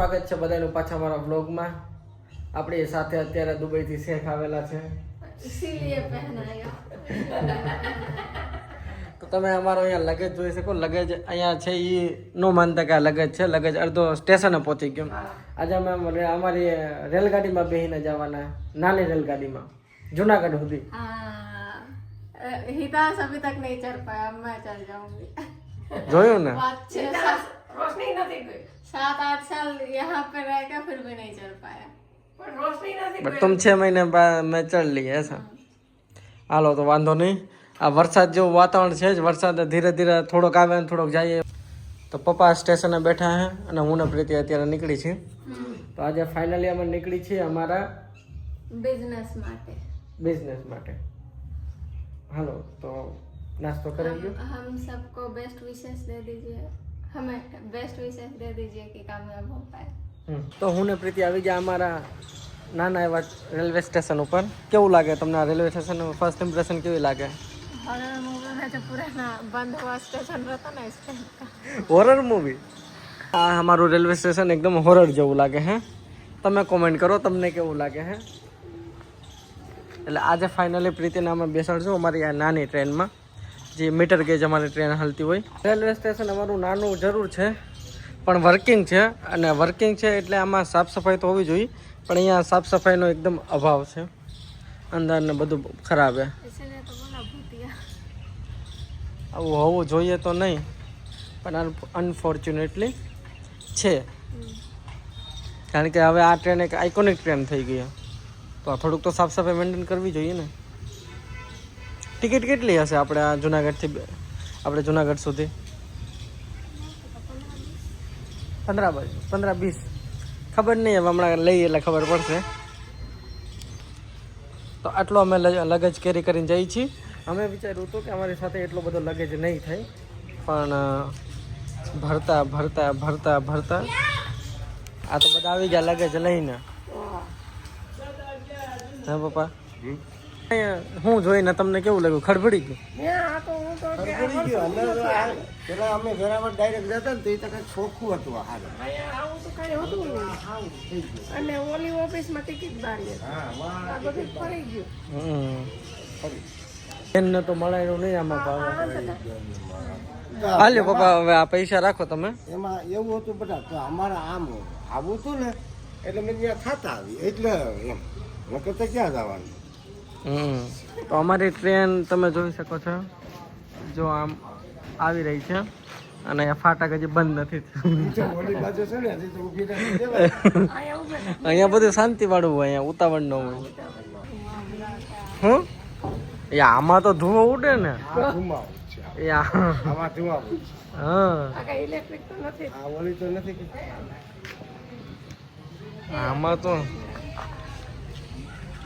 સ્વાગત છે બધાનું પાછા અમારા વ્લોગમાં. આપણી સાથે અત્યારે દુબઈથી શેખ આવેલા છે, इसीलिए पहनाया. તો તમે અમારો અહીંયા લગેજ જોઈ શકો. લગેજ અહીંયા છે એ નો માનતા કે આ લગેજ છે. લગેજ અડધો સ્ટેશને પહોંચી ગયો. આજે અમે અમારી રેલગાડીમાં બેસીને જવાના, નાની રેલગાડીમાં જુનાગઢ સુધી. हिताश अभी तक नहीं चढ़ पाया, अब मैं चल जाऊंगी. જોયું ને? 7-8 साल यहाँ पे रह के फिर भी नहीं चल पाया. બટ तुम 6 महीने बाद मैं चढ़ ली ऐसा. હાલો તો વાંધો નહીં. આ વરસાદ જેવું વાતાવરણ છે જ. વરસાદ ધીરે ધીરે થોડોક આવે ને થોડોક જાય. તો પપ્પા સ્ટેશને બેઠા હે અને હું ને પ્રીતિ અત્યારે નીકળી છે. તો આજે ફાઇનલી અમે નીકળી છીએ અમારા बिजनेस માટે. બિઝનેસ માટે. હાલો તો નાસ્તો કરી લ્યો. हम सबको बेस्ट विशेस दे दीजिए, हमें बेस्ट विशेस दे दीजिए कि कामयाब हो पाए. તો હું ને પ્રીતિ આવી ગયા અમારા નાના એવા રેલવે સ્ટેશન ઉપર. કેવું લાગે તમને આ રેલવે સ્ટેશન? ફર્સ્ટ ઇમ્પ્રેશન કેવી લાગે? हॉरर मूवी में जो पुराना बंद हुआ स्टेशन रहता ना, इस टाइप का. Horror movie. આ અમારું રેલવે સ્ટેશન એકદમ હોરર જેવું લાગે હે. તમે કોમેન્ટ કરો તમને કેવું લાગે હે. એટલે આજે ફાઇનલી પ્રીતિને અમે બેસાડશું અમારી આ નાની ટ્રેનમાં, જે મીટર ગેજ અમારી ટ્રેન હાલતી હોય. રેલવે સ્ટેશન અમારું નાનું જરૂર છે પણ વર્કિંગ છે, અને વર્કિંગ છે એટલે આમાં સાફ સફાઈ તો હોવી જોઈએ, પણ અહીંયા સાફ સફાઈનો એકદમ અભાવ છે. અંદર ને બધું ખરાબ છે. इसीलिए तो बोला भूतिया. આવું હોવું જોઈએ તો નહીં, પણ અનફોર્ચ્યુનેટલી છે. કારણ કે હવે આ ટ્રેન એક આઇકોનિક ટ્રેન થઈ ગઈ, તો થોડુંક તો સાફ સફાઈ મેન્ટેન કરવી જોઈએ ને. ટિકિટ કેટલી હશે આપણે આ જુનાગઢથી આપણે જુનાગઢ સુધી? 15-20 ખબર નહીં, હવે હમણાં લઈએ એટલે ખબર પડશે. તો આટલો અમે લગેજ કેરી કરીને જઈએ છીએ. અમે વિચાર્યું હતું કે અમારી સાથે એટલો બધો લગેજ નહીં થાય, પણ ભરતા ભરતા ભરતા ભરતા આ તો બધા આવી ગયા લગેજ લઈને. હા પપ્પા, હું જોઈને તમને કેવું લાગ્યું? ખડબડી ગયું? પેલા અમે વેરાવળ ડાયરેક્ટ જતા ને તો એ તો કઈ ચોખ્ખું હતું. આવું તો કઈ હતું અને ઓલી ઓફિસમાં ટિકિટ બારી હતી, આ બધું ફરી ગયું. એને તો મળાયું નહીં આમાં ભાવ. હાલ્યો પપ્પા, હવે આ પૈસા રાખો તમે. એમાં એવું હતું બધા તો અમારે આમ આવું હતું ને એટલે મેં ત્યાં થતા આવી એટલે એમ નકર તો ક્યાં જવાનું. તો અમારી ટ્રેન તમે જોઈ શકો છો, જો આમ આવી રહી છે, અને અહીંયા ફાટક હજી બંધ નથી થયું. ઓલી બાજુ છે ને હજી તો ઊભી રાખી દેવાય. અહીંયા બધું શાંતિ વાળું હોય, અહીંયા ઉતાવળ ન હોય. હું એ આમાં તો ધુઓ ઉડે ને. આ ધુમાવું છે, એ આમાં ધુમાવું છે. હા, ઇલેક્ટ્રિક તો નથી. આ ઓલી તો નથી કે આમાં તો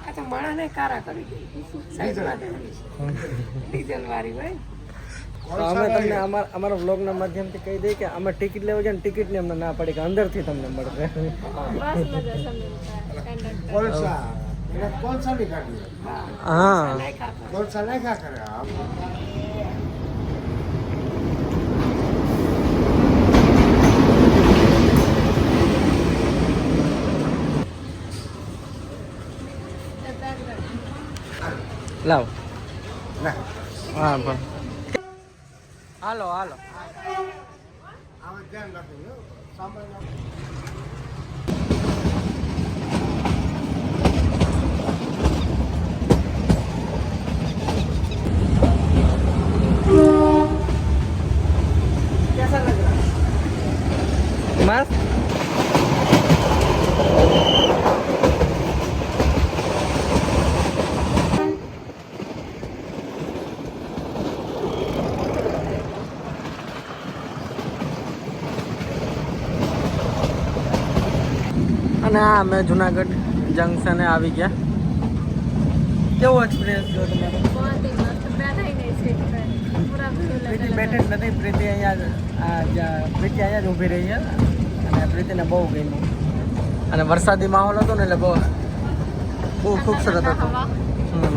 આ તો માણસને કારા કરી દે ડીઝલ વાળી હોય. તો અમે તમને અમારા વ્લોગના માધ્યમથી કહી દઈએ કે અમે ટિકિટ લેવા જાય ને ટિકિટની અમને ના પડી કે અંદરથી તમને મળશે. બસ મજા સમજ કોલસા એટલે કોલસાની ગાડી. હા, કોલસા નાખ્યા કરે. લાવ. ના હા પણ હાલો હાલો. આમાં ધ્યાન રાખવું સાંભળ. कैसा लग रहा है? मस्त. અને આ અમે જુનાગઢ જંકશને આવી ગયા. કેવો એક્સપિરિયન્સ જો તમારો? बहुत ही मस्त. बैठा ही नहीं सीट पे, पूरा भीड़ પ્રીતિ लगा બેઠે જ નથી. પ્રીતિ અહીંયા પ્રીતિ અહીંયા જ ઊભી રહી છે, અને પ્રીતિને બહુ ગમ્યું. અને વરસાદી માહોલ હતો ને એટલે બહુ ખૂબસૂરત હતો. हवा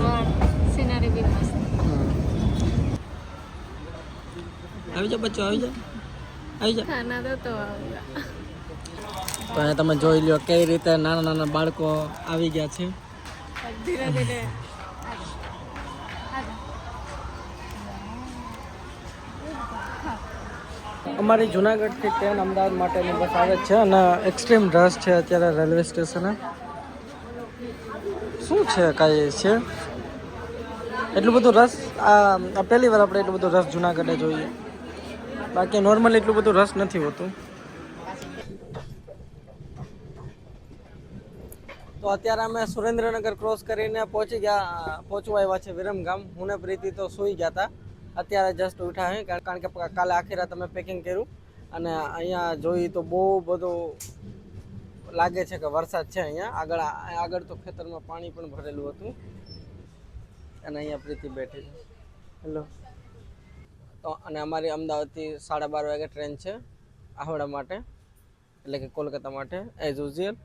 और सीनरी भी मस्त. આવી જા બચ્ચો, આવી જા, આવી જા. खाना दो तो आऊंगा. તો અહીંયા તમે જોઈ લો કઈ રીતે નાના નાના બાળકો આવી ગયા છે. ધીરે ધીરે અમારી જુનાગઢથી ટ્રેન અમદાવાદ માટેની બસ આવે છે અને એક્સ્ટ્રીમ રશ છે અત્યારે રેલવે સ્ટેશને. શું છે કાંઈ છે એટલું બધું રશ? આ પહેલી વાર આપણે એટલું બધું રશ જુનાગઢે જોઈએ, બાકી નોર્મલી એટલું બધું રશ નથી હોતું. તો અત્યારે અમે સુરેન્દ્રનગર ક્રોસ કરીને પહોંચવા આવ્યા છે વિરમગામ. હું ને પ્રીતિ તો સૂઈ ગયા હતા, અત્યારે જસ્ટ ઉઠ્યા હે, કારણ કે કાલે આખી રાત અમે પેકિંગ કર્યું અને અહીંયા જોઈ તો બહુ બધું લાગે છે કે વરસાદ છે અહીંયા આગળ તો ખેતરમાં પાણી પણ ભરેલું હતું અને અહીંયા પ્રીતિ બેઠી છે. હેલો. તો અને અમારી અમદાવાદથી 12:30 વાગે ટ્રેન છે આહવડા માટે, એટલે કે કોલકાતા માટે એઝ યુઝ્યુઅલ.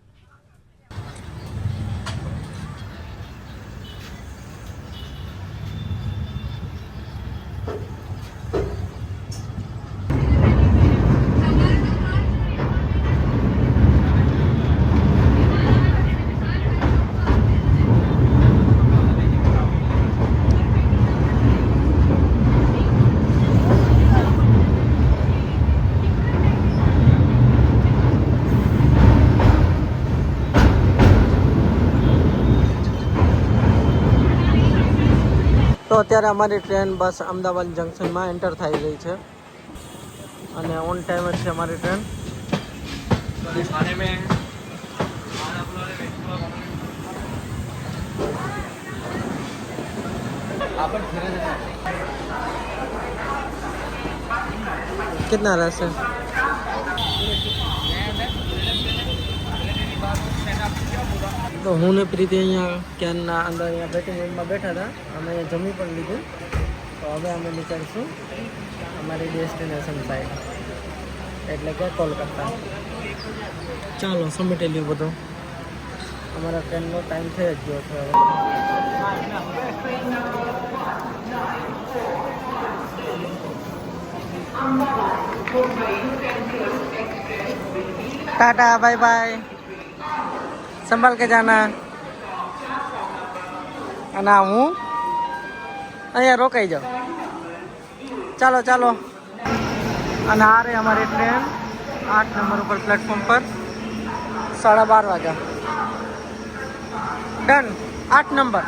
તો અત્યારે અમારી ટ્રેન બસ અમદાવાદ જંકશનમાં એન્ટર થઈ ગઈ છે અને ઓન ટાઈમ જ છે અમારી ટ્રેન. कितना रस है? તો હું ને પ્રીતિ અહીંયા ક્યારના અંદર અહીંયા વેટિંગ રૂમમાં બેઠા હતા. અમે અહીંયા જમી પણ લીધું. તો હવે અમે નીકળીશું અમારી ડેસ્ટિનેશન સાઈડ, એટલે કે કોલકાતા. ચાલો સમેટી લ્યું બધું. અમારા ટ્રેનનો ટાઈમ થઈ જ ગયો છે હવે. टाटा बाय बाय, संभाल के जाना. અને હું અહીંયા રોકાઈ જાઉં. ચાલો ચાલો. અને આ રહી અમારી ટ્રેન 8 નંબર ઉપર પ્લેટફોર્મ પર 12:30 વાગ્યા. ડન. 8 નંબર.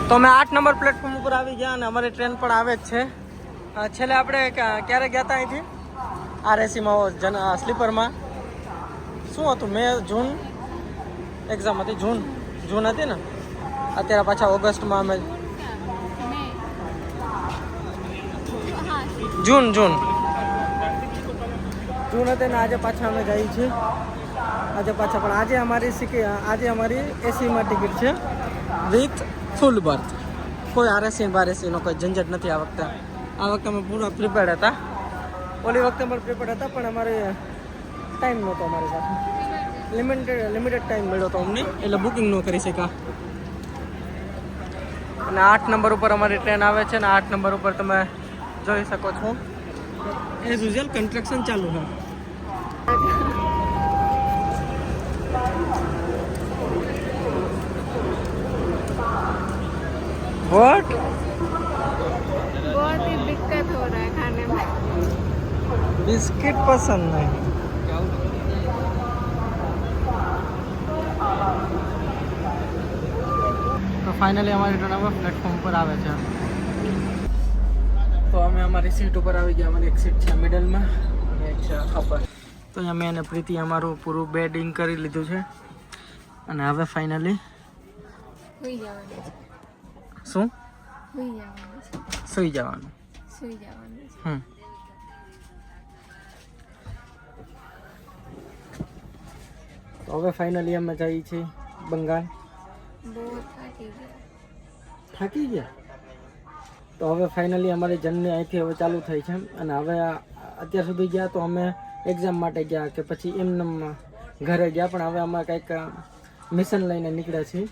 તો અમે 8 નંબર પ્લેટફોર્મ ઉપર આવી ગયા અને અમારી ટ્રેન પણ આવે જ છે. છેલ્લે આપણે ક્યારે ગયા હતા અહીંથી RSCમાં સ્લીપરમાં? શું હતું? જૂન એક્ઝામ હતી. જૂન હતી ને. અત્યારે પાછા ઓગસ્ટમાં અમે જૂન હતી ને આજે પાછા અમે જઈએ છીએ. પણ આજે અમારી એસીમાં ટિકિટ છે વિથ ફૂલ બર્થ. કોઈ RSCનો કોઈ ઝંઝટ નથી આ વખતે. આ વખતે અમે પૂરા પ્રિપેર્ડ હતા. ઓલી વખતે પણ પ્રિપેર્ડ હતા, પણ અમારે ટાઈમ નહોતો અમારી સાથે. લિમિટેડ ટાઈમ મળ્યો હતો અમને, એટલે બુકિંગ ન કરી શક્યા. અને 8 નંબર ઉપર અમારી ટ્રેન આવે છે ને 8 નંબર ઉપર તમે જોઈ શકો છો એઝ યુઝ્યુઅલ કન્સ્ટ્રક્શન ચાલુ છે. वॉट? बहुत ही दिक्कत हो रहा है खाने में. बिस्किट पसंद नहीं. તો ફાઇનલી અમારી ટ્રેન હવે પ્લેટફોર્મ પર આવે છે. તો અમે અમારી સીટ ઉપર આવી ગયા. અમારી એક સીટ છે મિડલમાં અને એક છે અપર. તો અહીંયા મેં અને પ્રીતિ અમારું પૂરું બેડિંગ કરી લીધું છે અને હવે ફાઇનલી સુઈ જવાનું છે. શું? સુઈ સુઈ જવાનું છે. જવાનું. સુઈ જવાનું છે. તો હવે ફાઇનલી અમે જઈએ છીએ બંગાળ. બહુ થાકી ગયા. થાકી ગયા? તો હવે ફાઇનલી અમારી જર્ની અહીંથી હવે ચાલુ થઈ છે. અને હવે અત્યાર સુધી ગયા તો અમે એક્ઝામ માટે ગયા કે પછી એમને ઘરે ગયા, પણ હવે અમે કંઈક મિશન લઈને નીકળ્યા છીએ.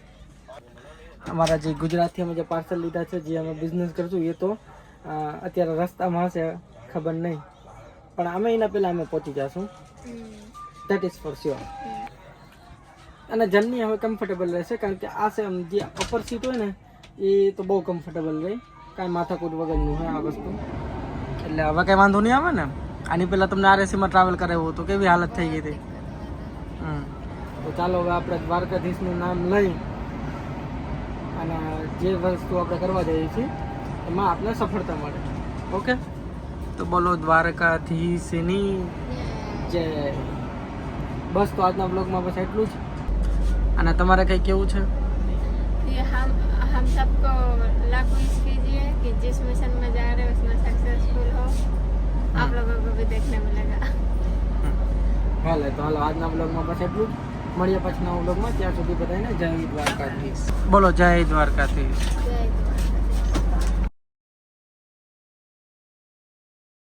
અમારા જે ગુજરાતથી અમે જે પાર્સલ લીધા છે, જે અમે બિઝનેસ કરશું, એ તો અત્યારે રસ્તામાં હશે, ખબર નહીં, પણ અમે એના પહેલાં અમે પહોંચી જઈશું. That is for sure. અને જર્ની હવે કમ્ફર્ટેબલ રહેશે કારણ કે આ છે જે અપર સીટ હોય ને એ તો બહુ કમ્ફર્ટેબલ રહે, કાંઈ માથાકૂટ વગરનું હોય આ વસ્તુ, એટલે હવે કંઈ વાંધો નહીં આવે ને. આની પહેલાં તમને RACમાં ટ્રાવેલ કરાવ્યું હતું, કેવી હાલત થઈ ગઈ હતી. તો ચાલો હવે આપણે દ્વારકાધીશનું નામ લઈ અને જે વસ્તુ આપણે કરવા જઈએ છીએ એમાં આપણે સફળતા મળે. ઓકે, તો બોલો દ્વારકાધીશની જય. બસ તો આજના બ્લોગમાં બસ એટલું જ. અને તમારે કંઈ કેવું છે? हम सबको लाख विश कीजिए कि जिस मिशन में जा रहे हैं उसमें सक्सेसफुल हो. आप लोगों को भी देखने मिलेगा. હાલે તો હાલો આજના બ્લોગમાં બસ એટલું જ. મળીએ પછી નવા બ્લોગમાં. ત્યાં સુધી બધાને જય દ્વારકાધીશ. બોલો જય દ્વારકાધીશ. जय